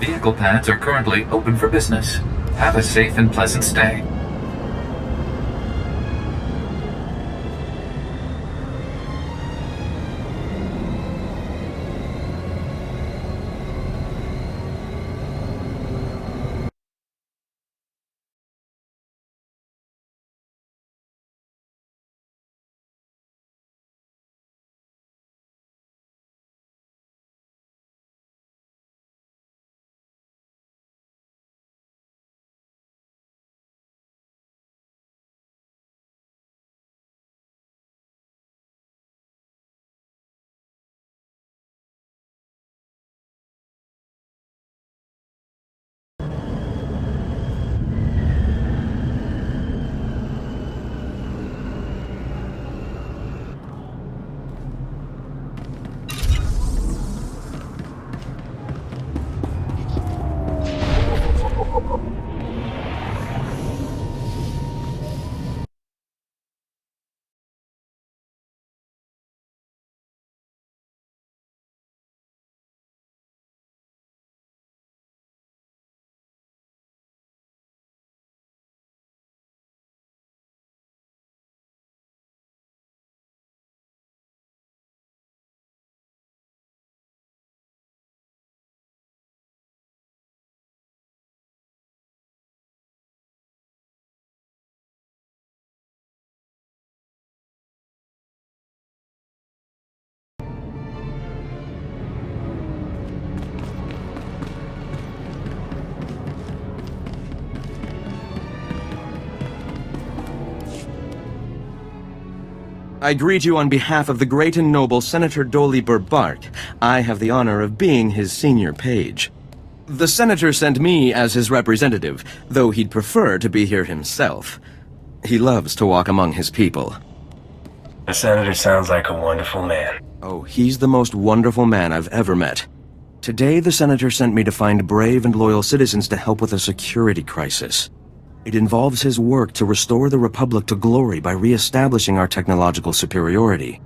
vehicle pads are currently open for business. Have a safe and pleasant stay. I greet you on behalf of the great and noble Senator Dolly Bart. I have the honor of being his senior page. The senator sent me as his representative, though he'd prefer to be here himself. He loves to walk among his people. The senator sounds like a wonderful man. Oh, he's the most wonderful man I've ever met. Today, the senator sent me to find brave and loyal citizens to help with a security crisis. It involves his work to restore the Republic to glory by re-establishing our technological superiority.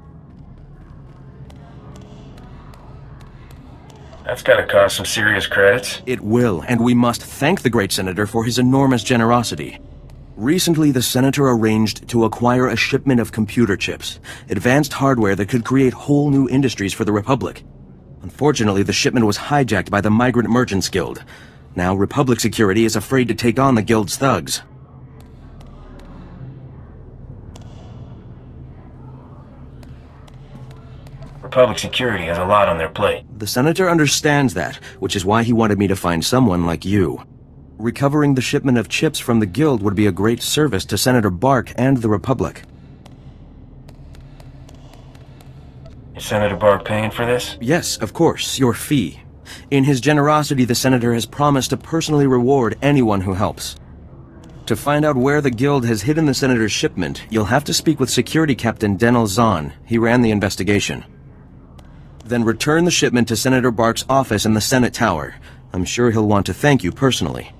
That's gotta cost some serious credits. It will, and we must thank the great senator for his enormous generosity. Recently, the senator arranged to acquire a shipment of computer chips, advanced hardware that could create whole new industries for the Republic. Unfortunately, the shipment was hijacked by the Migrant Merchants Guild. Now, Republic security is afraid to take on the Guild's thugs. Republic security has a lot on their plate. The senator understands that, which is why he wanted me to find someone like you. Recovering the shipment of chips from the Guild would be a great service to Senator Bark and the Republic. Is Senator Bark paying for this? Yes, of course, your fee. In his generosity, the senator has promised to personally reward anyone who helps. To find out where the Guild has hidden the senator's shipment, you'll have to speak with Security Captain Denel Zahn. He ran the investigation. Then return the shipment to Senator Bark's office in the Senate Tower. I'm sure he'll want to thank you personally.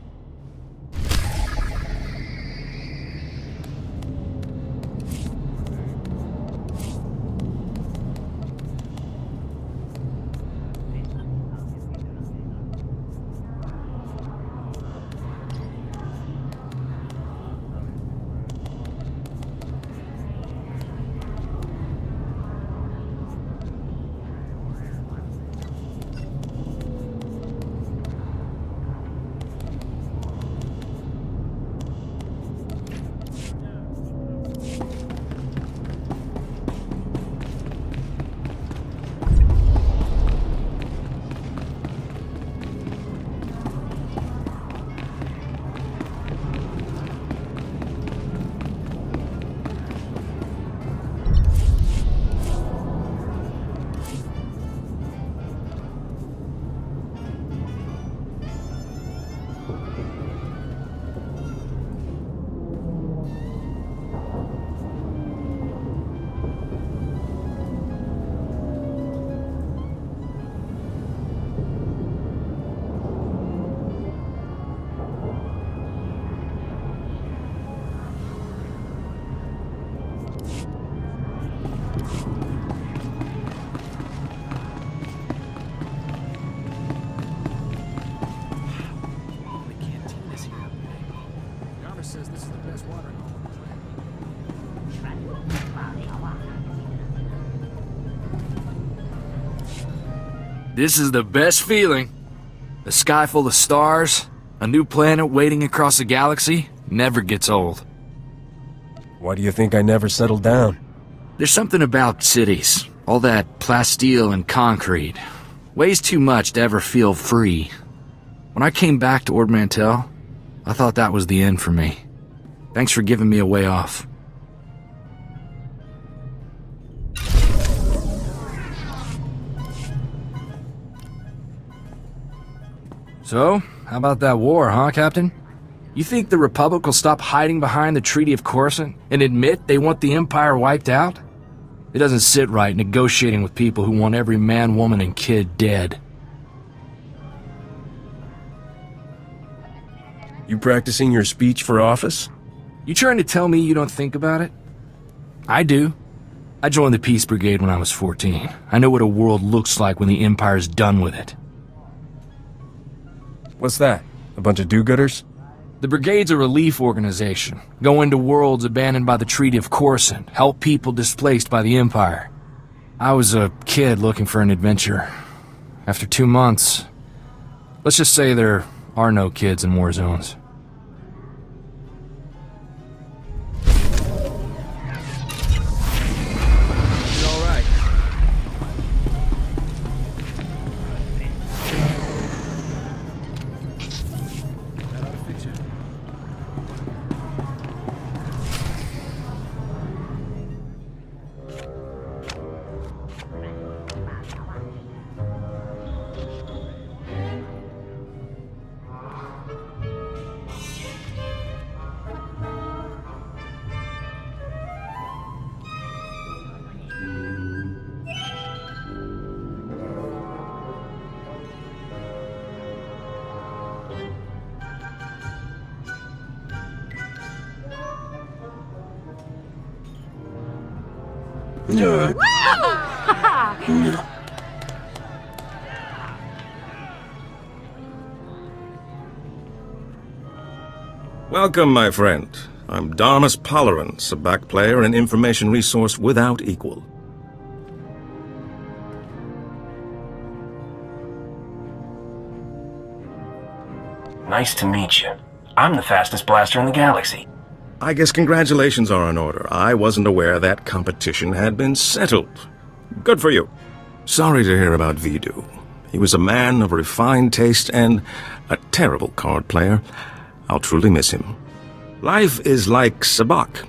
This is the best feeling. A sky full of stars, a new planet waiting across the galaxy, never gets old. Why do you think I never settled down? There's something about cities, all that plasteel and concrete. Weighs too much to ever feel free. When I came back to Ord Mantell, I thought that was the end for me. Thanks for giving me a way off. So, how about that war, huh, Captain? You think the Republic will stop hiding behind the Treaty of Coruscant and admit they want the Empire wiped out? It doesn't sit right negotiating with people who want every man, woman, and kid dead. You practicing your speech for office? You trying to tell me you don't think about it? I do. I joined the Peace Brigade when I was 14. I know what a world looks like when the Empire's done with it. What's that? A bunch of do-gooders? The Brigade's a relief organization. Go into worlds abandoned by the Treaty of Coruscant, help people displaced by the Empire. I was a kid looking for an adventure. After 2 months, let's just say there are no kids in war zones. Welcome, my friend. I'm Darmus Polaran, Sabak player and information resource without equal. Nice to meet you. I'm the fastest blaster in the galaxy. I guess congratulations are in order. I wasn't aware that competition had been settled. Good for you. Sorry to hear about Vidu. He was a man of refined taste and a terrible card player. I'll truly miss him. Life is like Sabak.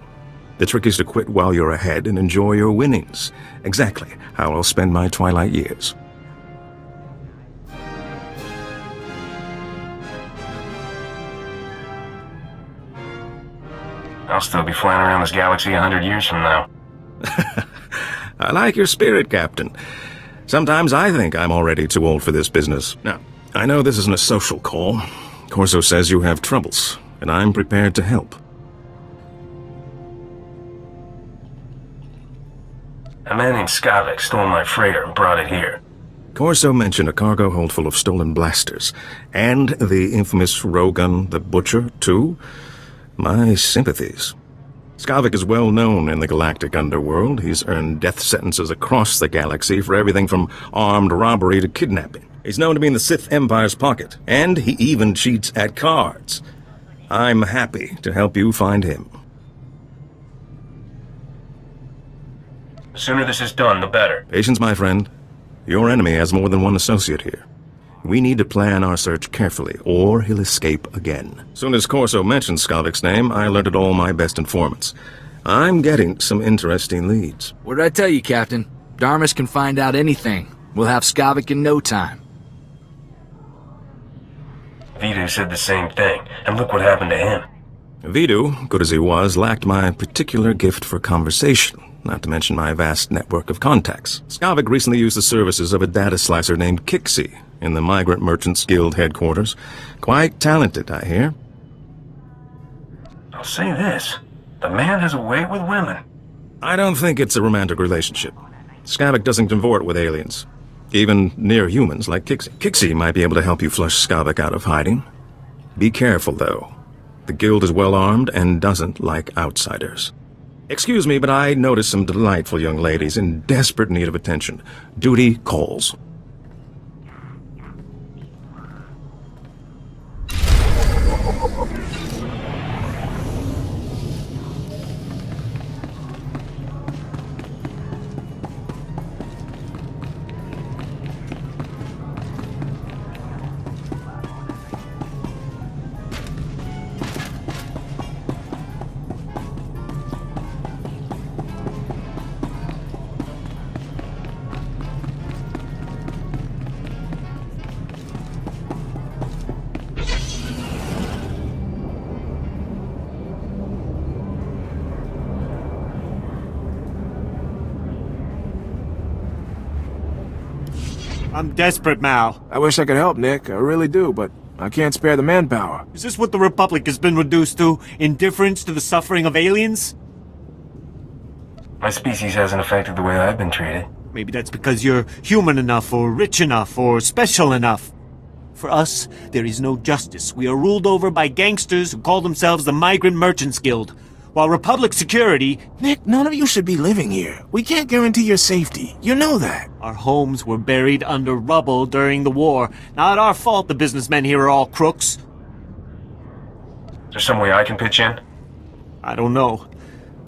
The trick is to quit while you're ahead and enjoy your winnings. Exactly how I'll spend my twilight years. I'll still be flying around this galaxy 100 years from now. I like your spirit, Captain. Sometimes I think I'm already too old for this business. Now, I know this isn't a social call. Corso says you have troubles, and I'm prepared to help. A man named Skavik stole my freighter and brought it here. Corso mentioned a cargo hold full of stolen blasters, and the infamous Rogun the Butcher, too. My sympathies. Skavik is well known in the galactic underworld. He's earned death sentences across the galaxy for everything from armed robbery to kidnapping. He's known to be in the Sith Empire's pocket, and he even cheats at cards. I'm happy to help you find him. The sooner this is done, the better. Patience, my friend. Your enemy has more than one associate here. We need to plan our search carefully, or he'll escape again. Soon as Corso mentioned Skavik's name, I alerted all my best informants. I'm getting some interesting leads. What did I tell you, Captain? Darmus can find out anything. We'll have Skavik in no time. Vidu said the same thing, and look what happened to him. Vidu, good as he was, lacked my particular gift for conversation, not to mention my vast network of contacts. Skavik recently used the services of a data slicer named Kixie in the Migrant Merchants Guild headquarters. Quite talented, I hear. I'll say this. The man has a way with women. I don't think it's a romantic relationship. Skavik doesn't cavort with aliens. Even near humans like Kixie. Kixie might be able to help you flush Skavik out of hiding. Be careful, though. The guild is well armed and doesn't like outsiders. Excuse me, but I noticed some delightful young ladies in desperate need of attention. Duty calls. I'm desperate, Mal. I wish I could help, Nick. I really do, but I can't spare the manpower. Is this what the Republic has been reduced to? Indifference to the suffering of aliens? My species hasn't affected the way I've been treated. Maybe that's because you're human enough, or rich enough, or special enough. For us, there is no justice. We are ruled over by gangsters who call themselves the Migrant Merchants Guild. While Republic security... Nick, none of you should be living here. We can't guarantee your safety. You know that. Our homes were buried under rubble during the war. Not our fault the businessmen here are all crooks. Is there some way I can pitch in? I don't know.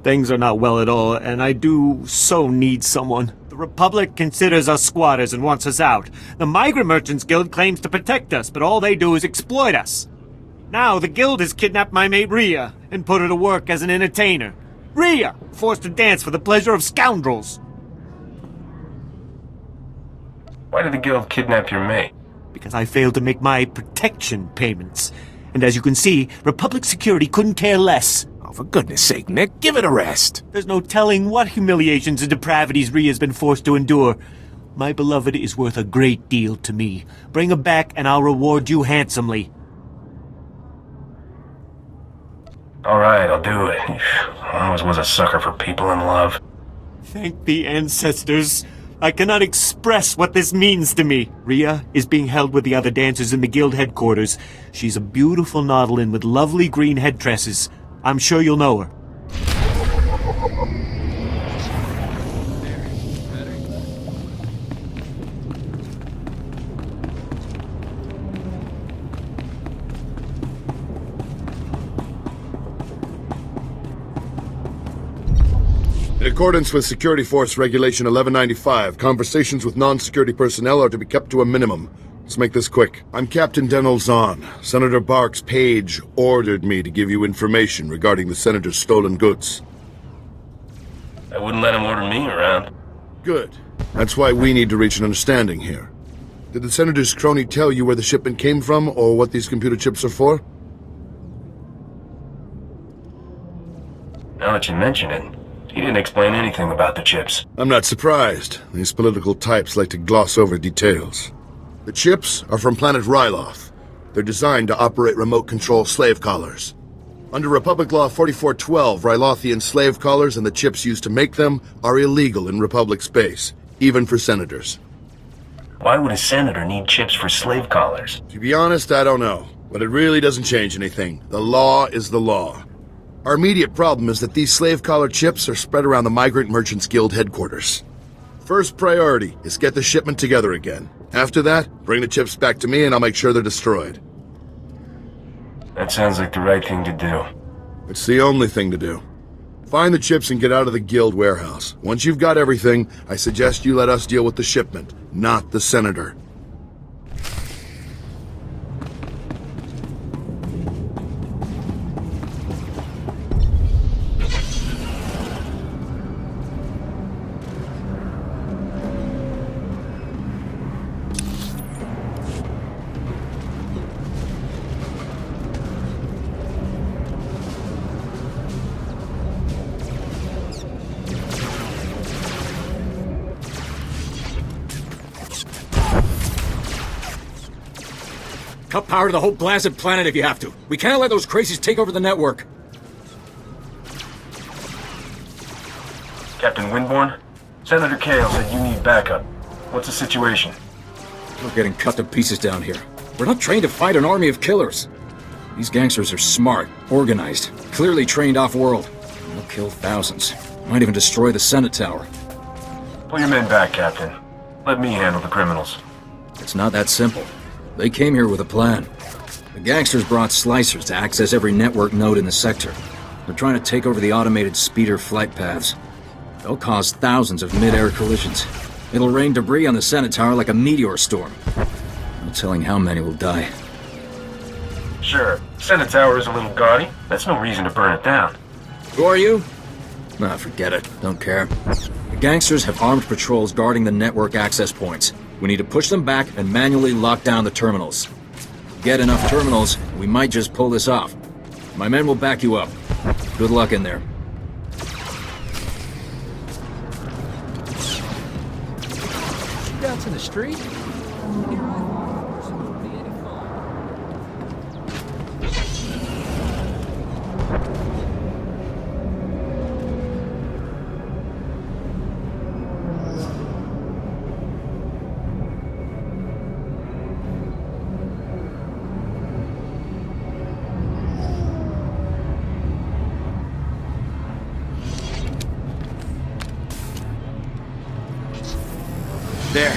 Things are not well at all, and I do so need someone. The Republic considers us squatters and wants us out. The Migrant Merchants Guild claims to protect us, but all they do is exploit us. Now, the Guild has kidnapped my mate Rhea and put her to work as an entertainer. Rhea, forced to dance for the pleasure of scoundrels. Why did the Guild kidnap your mate? Because I failed to make my protection payments. And as you can see, Republic security couldn't care less. Oh, for goodness sake, Nick, give it a rest. There's no telling what humiliations and depravities Rhea's been forced to endure. My beloved is worth a great deal to me. Bring her back and I'll reward you handsomely. Alright, I'll do it. I always was a sucker for people in love. Thank the ancestors. I cannot express what this means to me. Rhea is being held with the other dancers in the guild headquarters. She's a beautiful Nautilin with lovely green head tresses. I'm sure you'll know her. In accordance with Security Force Regulation 1195, conversations with non-security personnel are to be kept to a minimum. Let's make this quick. I'm Captain Denel Zahn. Senator Bark's page ordered me to give you information regarding the Senator's stolen goods. I wouldn't let him order me around. Good. That's why we need to reach an understanding here. Did the Senator's crony tell you where the shipment came from, or what these computer chips are for? Now that you mention it, he didn't explain anything about the chips. I'm not surprised. These political types like to gloss over details. The chips are from planet Ryloth. They're designed to operate remote control slave collars. Under Republic Law 4412, Rylothian slave collars and the chips used to make them are illegal in Republic space, even for senators. Why would a senator need chips for slave collars? To be honest, I don't know. But it really doesn't change anything. The law is the law. Our immediate problem is that these slave collar chips are spread around the Migrant Merchants Guild headquarters. First priority is get the shipment together again. After that, bring the chips back to me and I'll make sure they're destroyed. That sounds like the right thing to do. It's the only thing to do. Find the chips and get out of the Guild warehouse. Once you've got everything, I suggest you let us deal with the shipment, not the Senator. Cut power to the whole blasted planet if you have to. We can't let those crazies take over the network. Captain Winborn, Senator Kale said you need backup. What's the situation? We're getting cut to pieces down here. We're not trained to fight an army of killers. These gangsters are smart, organized, clearly trained off-world. They'll kill thousands. Might even destroy the Senate Tower. Pull your men back, Captain. Let me handle the criminals. It's not that simple. They came here with a plan. The gangsters brought slicers to access every network node in the sector. They're trying to take over the automated speeder flight paths. They'll cause thousands of mid-air collisions. It'll rain debris on the Senate Tower like a meteor storm. No telling how many will die. Sure, Senate Tower is a little gaudy. That's no reason to burn it down. Who are you? Nah, forget it. Don't care. The gangsters have armed patrols guarding the network access points. We need to push them back and manually lock down the terminals. Get enough terminals, we might just pull this off. My men will back you up. Good luck in there. Shootouts in the street? There.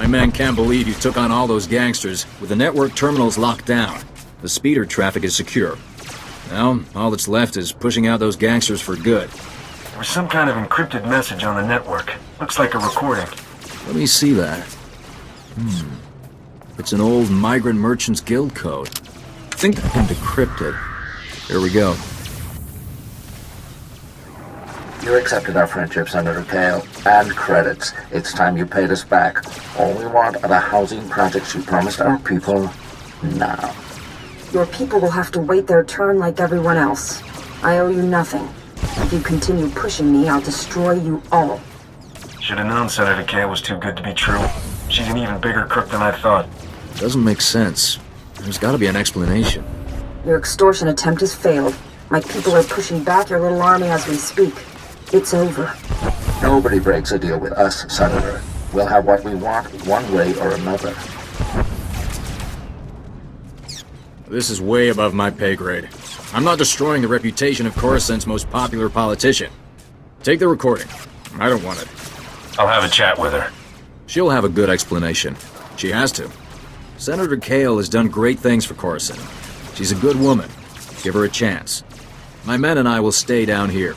My man can't believe you took on all those gangsters with the network terminals locked down. The speeder traffic is secure. Now, all that's left is pushing out those gangsters for good. There was some kind of encrypted message on the network. Looks like a recording. Let me see that. It's an old Migrant Merchants Guild code. I think I can decrypt it. Here we go. You accepted our friendship, Senator Kale, and credits. It's time you paid us back. All we want are the housing projects you promised our people now. Your people will have to wait their turn like everyone else. I owe you nothing. If you continue pushing me, I'll destroy you all. Should have known Senator Kale was too good to be true. She's an even bigger crook than I thought. Doesn't make sense. There's gotta be an explanation. Your extortion attempt has failed. My people are pushing back your little army as we speak. It's over. Nobody breaks a deal with us, Senator. We'll have what we want one way or another. This is way above my pay grade. I'm not destroying the reputation of Coruscant's most popular politician. Take the recording. I don't want it. I'll have a chat with her. She'll have a good explanation. She has to. Senator Kale has done great things for Coruscant. She's a good woman. Give her a chance. My men and I will stay down here.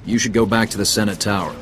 You should go back to the Senate Tower.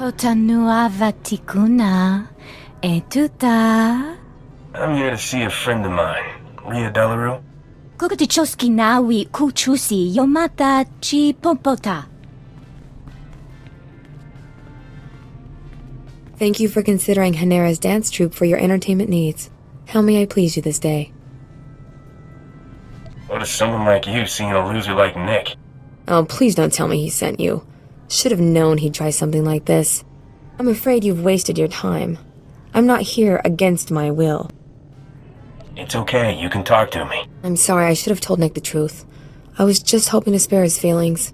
Fotanuavatikuna etuta. I'm here to see a friend of mine, Ria Delarue. Kukutichoski nawi kuchusi yomata chi popota. Thank you for considering Hanera's dance troupe for your entertainment needs. How may I please you this day? What does someone like you see in a loser like Nick? Oh, please don't tell me he sent you. Should have known he'd try something like this. I'm afraid you've wasted your time. I'm not here against my will. It's okay, you can talk to me. I'm sorry, I should have told Nick the truth. I was just hoping to spare his feelings.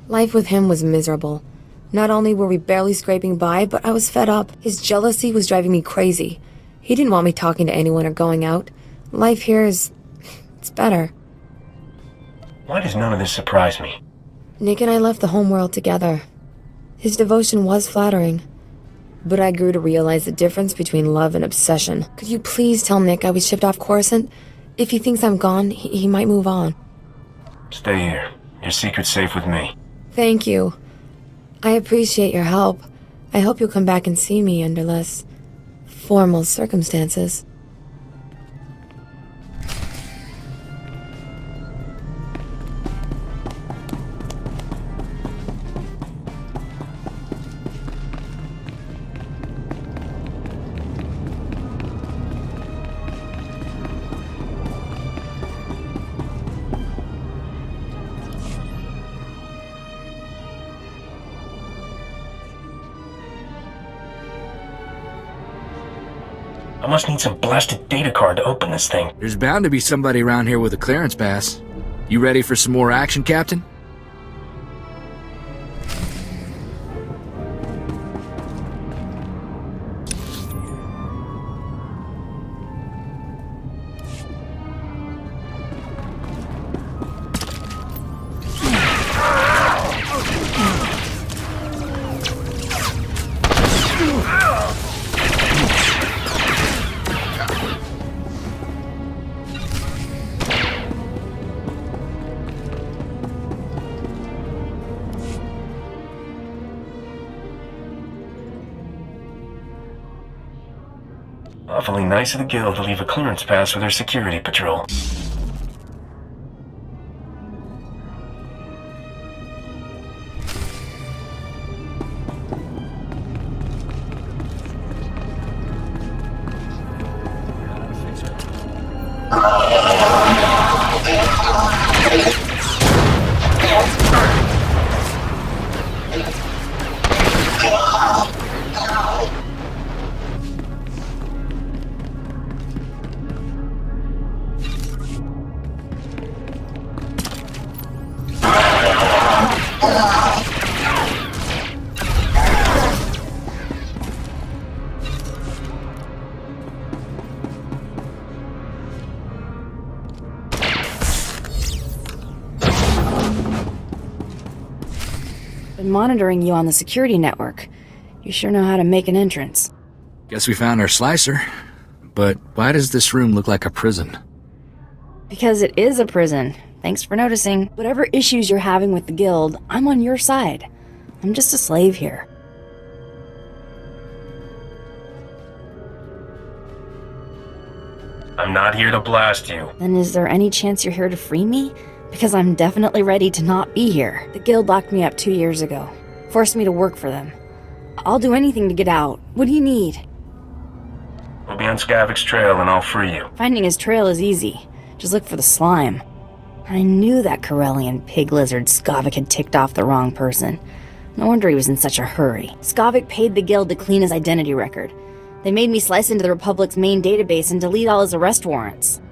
Life with him was miserable. Not only were we barely scraping by, but I was fed up. His jealousy was driving me crazy. He didn't want me talking to anyone or going out. Life here it's better. Why does none of this surprise me? Nick and I left the homeworld together. His devotion was flattering. But I grew to realize the difference between love and obsession. Could you please tell Nick I was shipped off Coruscant? If he thinks I'm gone, he might move on. Stay here. Your secret's safe with me. Thank you. I appreciate your help. I hope you'll come back and see me under less formal circumstances. I must need some blasted data card to open this thing. There's bound to be somebody around here with a clearance pass. You ready for some more action, Captain? Awfully nice of the guild to leave a clearance pass for their security patrol. Been monitoring you on the security network. You sure know how to make an entrance. Guess we found our slicer. But why does this room look like a prison? Because it is a prison. Thanks for noticing. Whatever issues you're having with the guild, I'm on your side. I'm just a slave here. I'm not here to blast you. Then is there any chance you're here to free me? Because I'm definitely ready to not be here. The guild locked me up 2 years ago. Forced me to work for them. I'll do anything to get out. What do you need? We'll be on Skavik's trail and I'll free you. Finding his trail is easy. Just look for the slime. I knew that Corellian pig lizard Skavik had ticked off the wrong person. No wonder he was in such a hurry. Skavik paid the guild to clean his identity record. They made me slice into the Republic's main database and delete all his arrest warrants.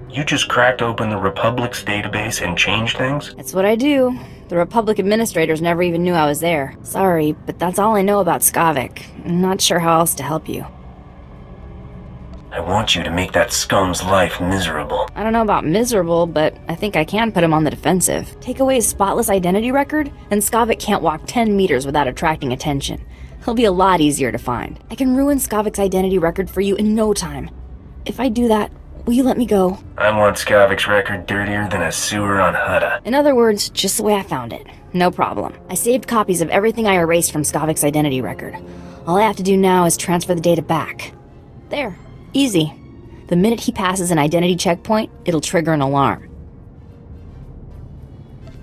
You just cracked open the Republic's database and changed things? That's what I do. The Republic administrators never even knew I was there. Sorry, but that's all I know about Skavik. I'm not sure how else to help you. I want you to make that scum's life miserable. I don't know about miserable, but I think I can put him on the defensive. Take away his spotless identity record, and Skavik can't walk 10 meters without attracting attention. He'll be a lot easier to find. I can ruin Skavik's identity record for you in no time. If I do that, Will you let me go? I want Skavik's record dirtier than a sewer on Hutta. In other words, just the way I found it. No problem. I saved copies of everything I erased from Skavik's identity record. All I have to do now is transfer the data back. There. Easy. The minute he passes an identity checkpoint, it'll trigger an alarm.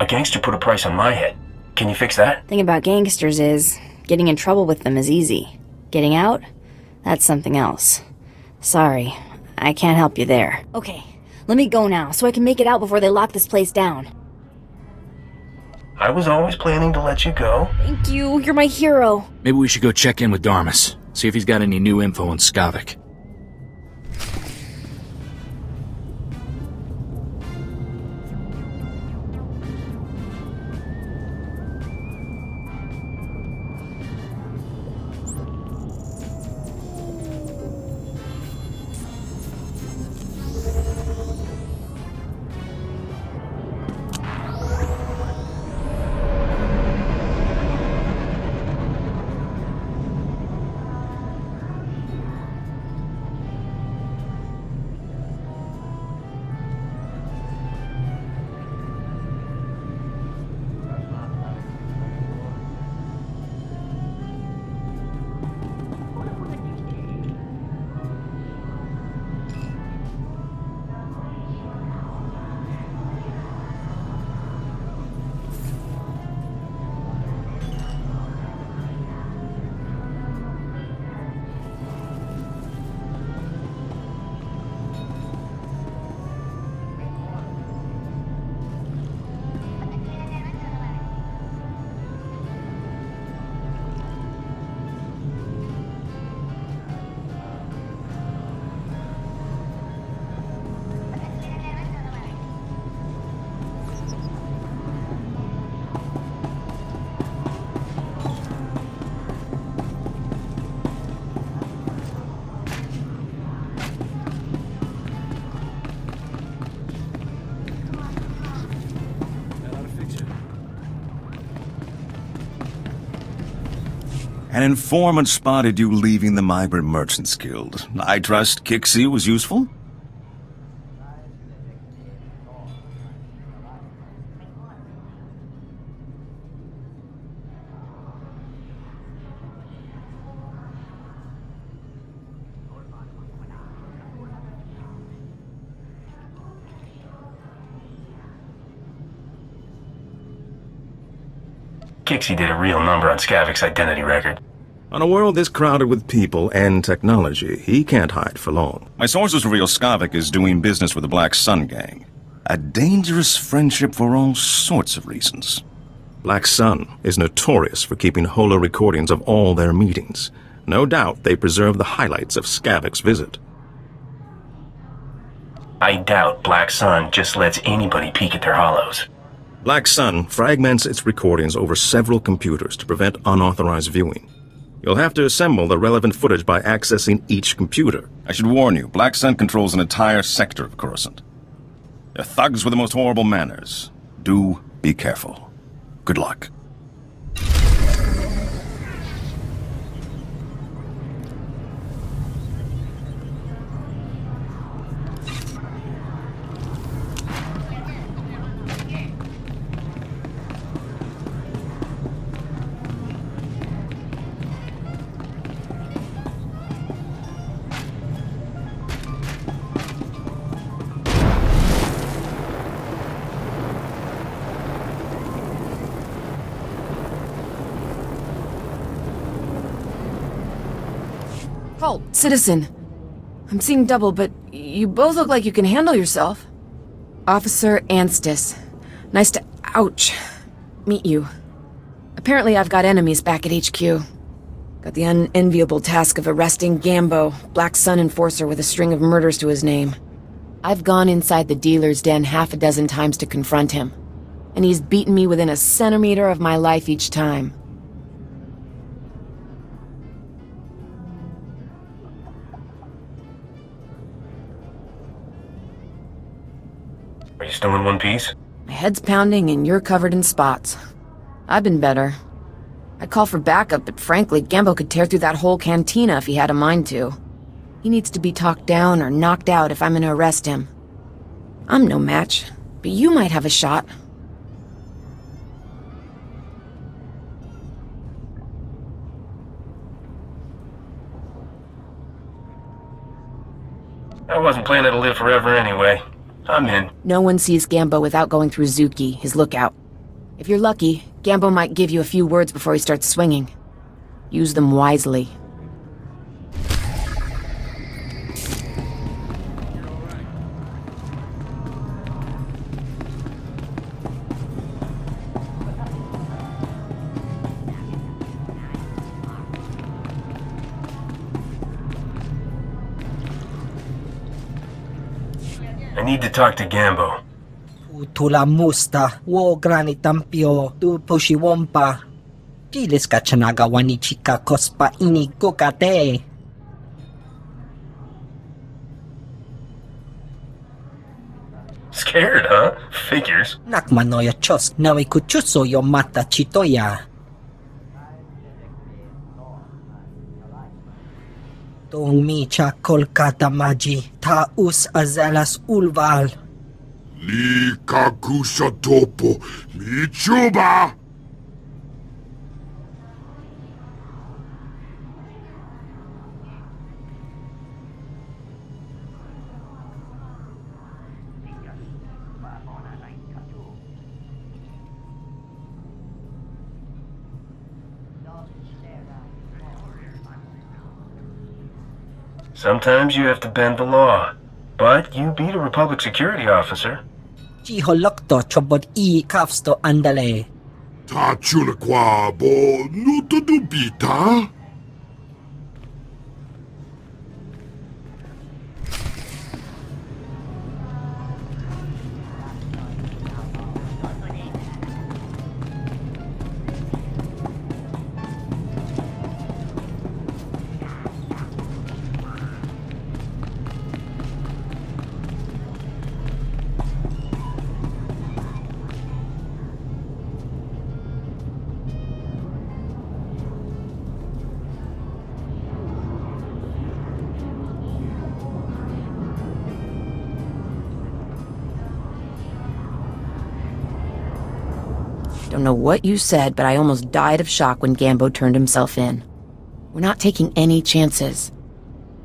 A gangster put a price on my head. Can you fix that? Thing about gangsters is, getting in trouble with them is easy. Getting out? That's something else. Sorry, I can't help you there. Okay, let me go now, so I can make it out before they lock this place down. I was always planning to let you go. Thank you, you're my hero. Maybe we should go check in with Darmus, see if he's got any new info on Skavik. An informant spotted you leaving the Migrant Merchants Guild. I trust Kixie was useful? Kixie did a real number on Skavik's identity record. On a world this crowded with people and technology, he can't hide for long. My sources reveal Skavik is doing business with the Black Sun gang. A dangerous friendship for all sorts of reasons. Black Sun is notorious for keeping holo recordings of all their meetings. No doubt they preserve the highlights of Skavik's visit. I doubt Black Sun just lets anybody peek at their holos. Black Sun fragments its recordings over several computers to prevent unauthorized viewing. You'll have to assemble the relevant footage by accessing each computer. I should warn you, Black Sun controls an entire sector of Coruscant. They're thugs with the most horrible manners. Do be careful. Good luck. Halt, citizen. I'm seeing double, but you both look like you can handle yourself. Officer Anstis. Nice to, meet you. Apparently I've got enemies back at HQ. Got the unenviable task of arresting Gambo, Black Sun enforcer with a string of murders to his name. I've gone inside the dealer's den half a dozen times to confront him, and he's beaten me within a centimeter of my life each time. Are you still in one piece? My head's pounding and you're covered in spots. I've been better. I'd call for backup, but frankly, Gambo could tear through that whole cantina if he had a mind to. He needs to be talked down or knocked out if I'm gonna arrest him. I'm no match, but you might have a shot. I wasn't planning to live forever anyway. I'm in. No one sees Gambo without going through Zuki, his lookout. If you're lucky, Gambo might give you a few words before he starts swinging. Use them wisely. I need to talk to Gambo. Tula musta, wo granitampio, tu pushiwompa. Pilis ka chanagawa ni chika kospa ini kokate. Scared, huh? Figures. Nakmanoya chos, nawe kuchuso yo mata chitoya. Tong micha Kolkata maji, taus azalas ulval. Ni kakusha topo, michuba! Sometimes you have to bend the law. But you beat a Republic security officer. Chiholokto chobot I kafsto andale. Ta chuna kwa bo nuto dubita? Don't know what you said, but I almost died of shock when Gambo turned himself in. We're not taking any chances.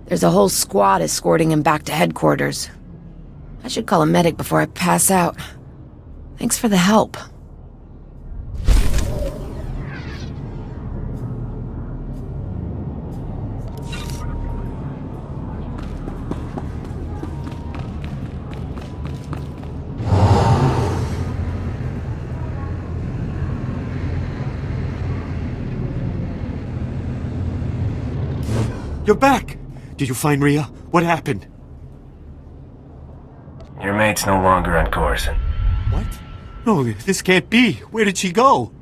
There's a whole squad escorting him back to headquarters. I should call a medic before I pass out. Thanks for the help. You're back! Did you find Rhea? What happened? Your mate's no longer on Coruscant. What? No, this can't be. Where did she go?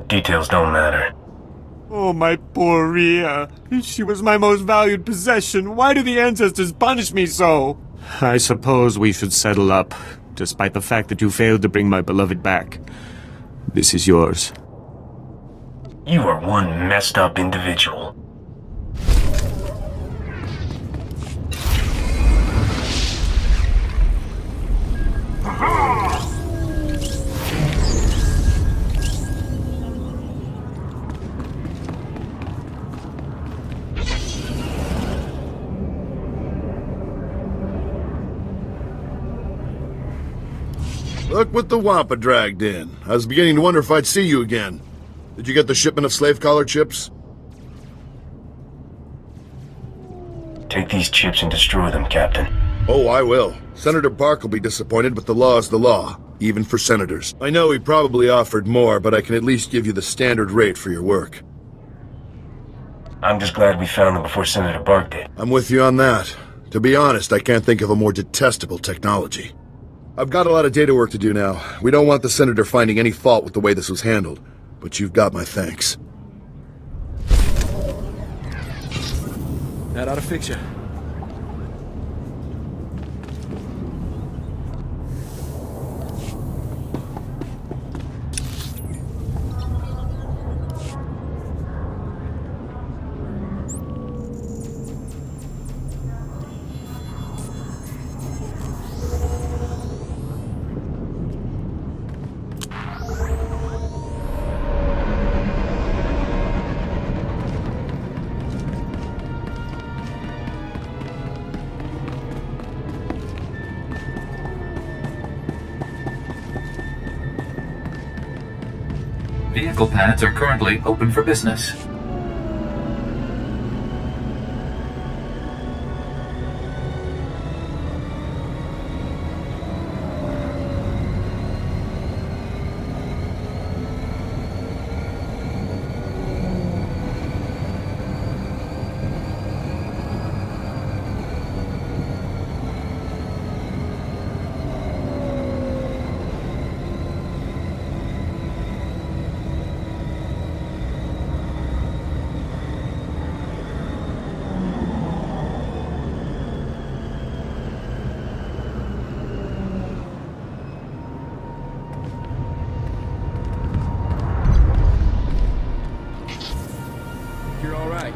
Details don't matter. Oh, my poor Rhea. She was my most valued possession. Why do the ancestors punish me so? I suppose we should settle up, despite the fact that you failed to bring my beloved back. This is yours. You are one messed up individual. Look what the Wampa dragged in. I was beginning to wonder if I'd see you again. Did you get the shipment of slave collar chips? Take these chips and destroy them, Captain. Oh, I will. Senator Bark will be disappointed, but the law is the law, even for senators. I know he probably offered more, but I can at least give you the standard rate for your work. I'm just glad we found them before Senator Bark did. I'm with you on that. To be honest, I can't think of a more detestable technology. I've got a lot of data work to do now. We don't want the Senator finding any fault with the way this was handled. But you've got my thanks. That ought to fix you. vehicle pads are currently open for business. You're all right.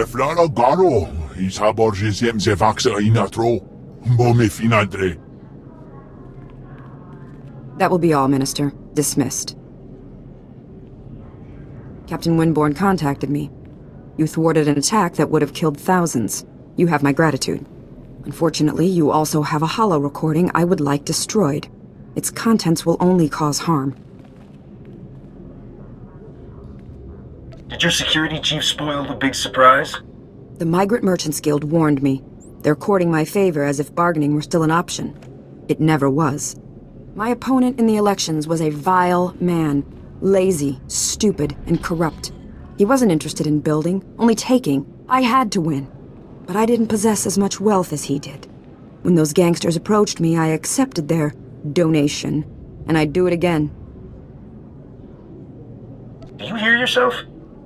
Flora Garo, isa borgesiem ze vaxa inatro, bome finadre. That will be all, Minister. Dismissed. Captain Winborn contacted me. You thwarted an attack that would have killed thousands. You have my gratitude. Unfortunately, you also have a holo recording I would like destroyed. Its contents will only cause harm. Did your security chief spoil the big surprise? The Migrant Merchants Guild warned me. They're courting my favor as if bargaining were still an option. It never was. My opponent in the elections was a vile man. Lazy, stupid, and corrupt. He wasn't interested in building, only taking. I had to win. But I didn't possess as much wealth as he did. When those gangsters approached me, I accepted their donation. And I'd do it again. Do you hear yourself?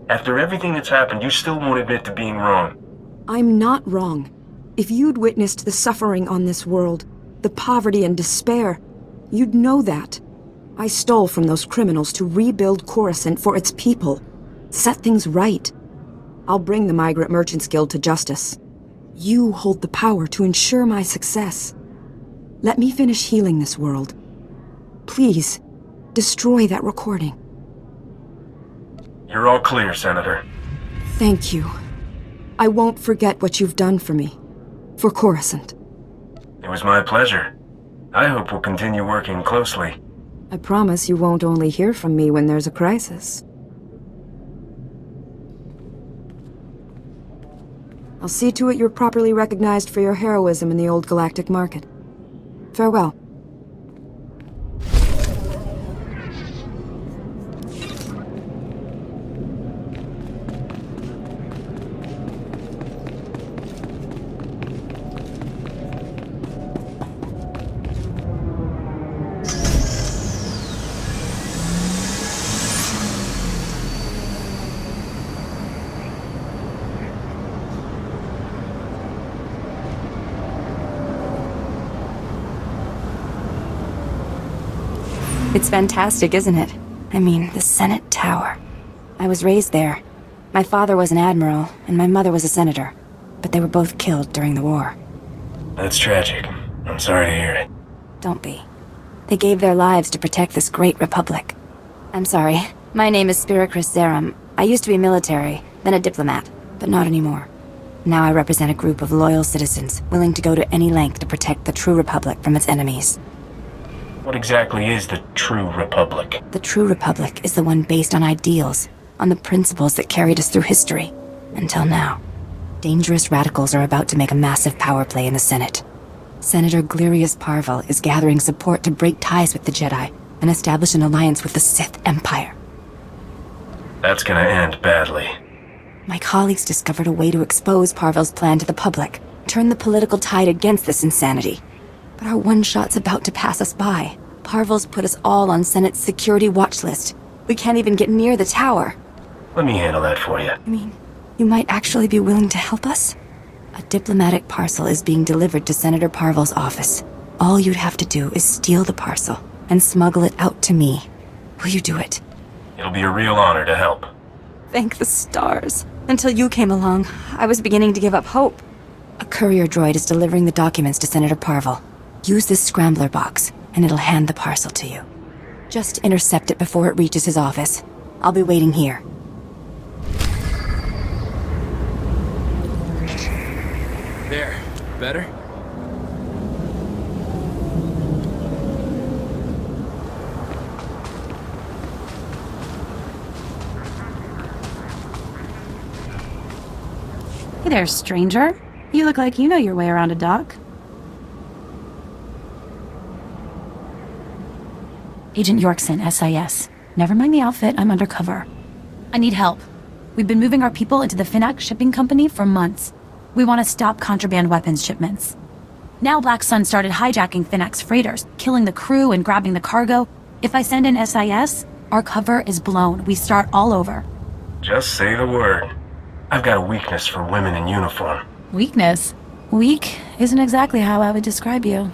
After everything that's happened, you still won't admit to being wrong. I'm not wrong. If you'd witnessed the suffering on this world, the poverty and despair, you'd know that. I stole from those criminals to rebuild Coruscant for its people. Set things right. I'll bring the Migrant Merchants Guild to justice. You hold the power to ensure my success. Let me finish healing this world. Please, destroy that recording. You're all clear, Senator. Thank you. I won't forget what you've done for me. For Coruscant. It was my pleasure. I hope we'll continue working closely. I promise you won't only hear from me when there's a crisis. I'll see to it you're properly recognized for your heroism in the old galactic market. Farewell. It's fantastic, isn't it? I mean, the Senate Tower. I was raised there. My father was an admiral, and my mother was a senator. But they were both killed during the war. That's tragic. I'm sorry to hear it. Don't be. They gave their lives to protect this great republic. I'm sorry. My name is Spiricris Zerum. I used to be military, then a diplomat, but not anymore. Now I represent a group of loyal citizens, willing to go to any length to protect the true republic from its enemies. What exactly is the true republic? The true republic is the one based on ideals, on the principles that carried us through history, until now. Dangerous radicals are about to make a massive power play in the Senate. Senator Glirius Parvel is gathering support to break ties with the Jedi and establish an alliance with the Sith Empire. That's gonna end badly. My colleagues discovered a way to expose Parvel's plan to the public, turn the political tide against this insanity. But our one-shot's about to pass us by. Parvel's put us all on Senate's security watch list. We can't even get near the tower. Let me handle that for you. I mean, you might actually be willing to help us? A diplomatic parcel is being delivered to Senator Parville's office. All you'd have to do is steal the parcel and smuggle it out to me. Will you do it? It'll be a real honor to help. Thank the stars. Until you came along, I was beginning to give up hope. A courier droid is delivering the documents to Senator Parville. Use this scrambler box, and it'll hand the parcel to you. Just intercept it before it reaches his office. I'll be waiting here. There. Better? Hey there, stranger. You look like you know your way around a dock. Agent Yorkson, SIS. Never mind the outfit, I'm undercover. I need help. We've been moving our people into the Finnac shipping company for months. We want to stop contraband weapons shipments. Now Black Sun started hijacking Finnac's freighters, killing the crew and grabbing the cargo. If I send in SIS, our cover is blown. We start all over. Just say the word. I've got a weakness for women in uniform. Weakness? Weak isn't exactly how I would describe you.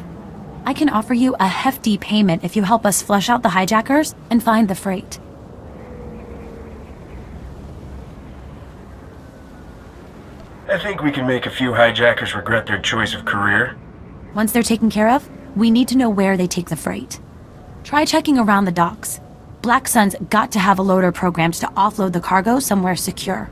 I can offer you a hefty payment if you help us flush out the hijackers and find the freight. I think we can make a few hijackers regret their choice of career. Once they're taken care of, we need to know where they take the freight. Try checking around the docks. Black Sun's got to have a loader programmed to offload the cargo somewhere secure.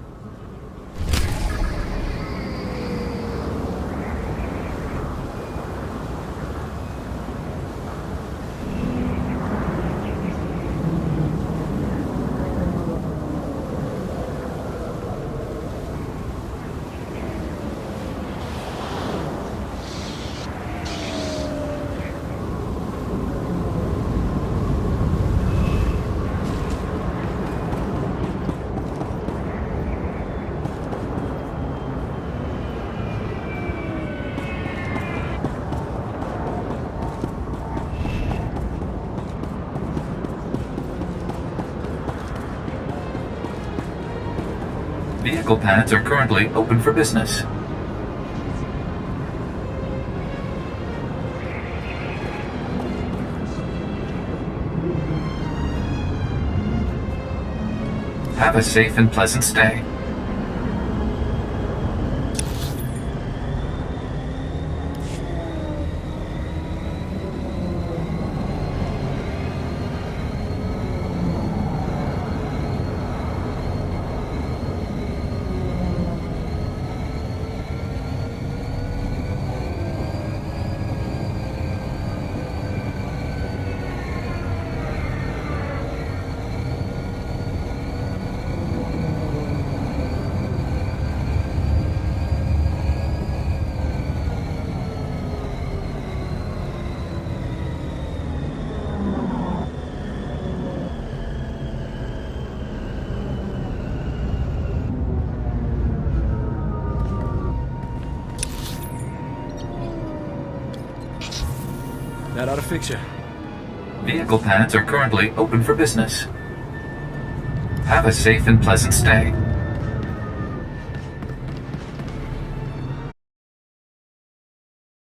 Vehicle pads are currently open for business. Have a safe and pleasant stay. That ought to fix you. Vehicle pads are currently open for business. Have a safe and pleasant stay.